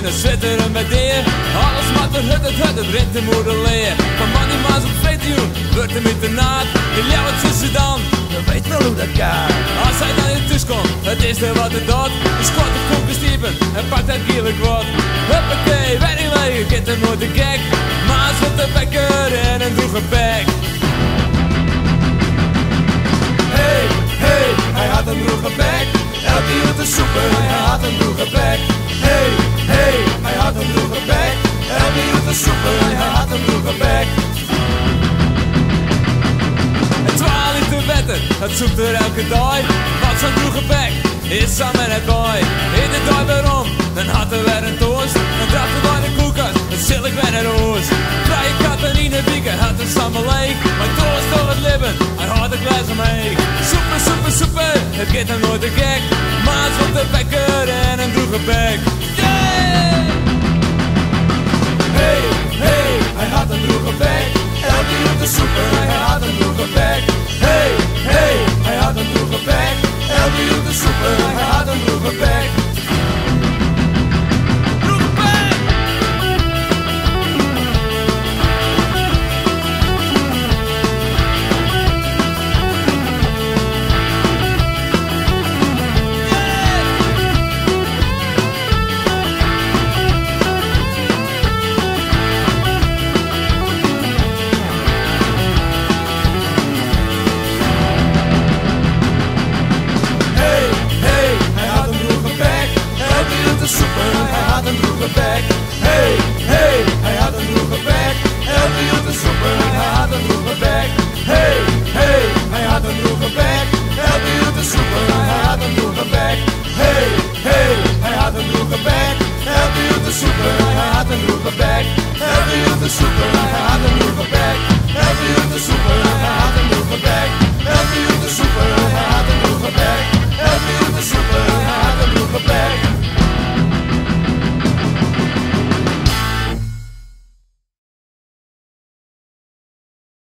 en zwitteren met deer. Alles wat er het rent de moeder leer. Van man die maas op vreemd wordt hem internaat. Je ljouwt tussen dan, je weet wel hoe dat gaat. Als hij dan in thuis komt, het is er wat het doet. De squat op kop gestiepen en pakt het gierlijk wat. Huppakee, weet niet waar je kent hem nooit te gek. Maas op de bekker en een droege bek. Hey, hey, hij had een droege bek. Elke uur te soepen, hij had een droege bek. Hey, hey, hij had een droege bek. Elke uur te soepen, hij had een droege bek. En 12 liter wetten, dat zoekt er elke dag. Wat zo'n droege bek is samen het boy. In de dag waarom, dan had er weer een toast. Dan draf er bij de koelkast, dan zil ik weer naar huis. Vrije katten in de wieken, had een samen leek. Maar toast door het libben, hij had een glas omheen. Soepen, soepen, soepen, het gaat hem nooit te gek. Maas op de bekker en een droege bek. Yeah! Hey, hey, hij had een droege bek. Elke uur te soepen, hij had een droege bek. Hey, hey, hij had een droege bek. Elke uur te soepen, hij had een droege bek. Droege bek! Hey, hey, hij had een droege bek. Elke uur te soepen, hij had een droege bek. Hey, hey, hij had een droege bek. Elke uur te soepen, hij had een droege bek. Hey, hey, hij had een droege bek. Elke uur te soepen, hij had een droege bek. Elke uur te soepen, hij had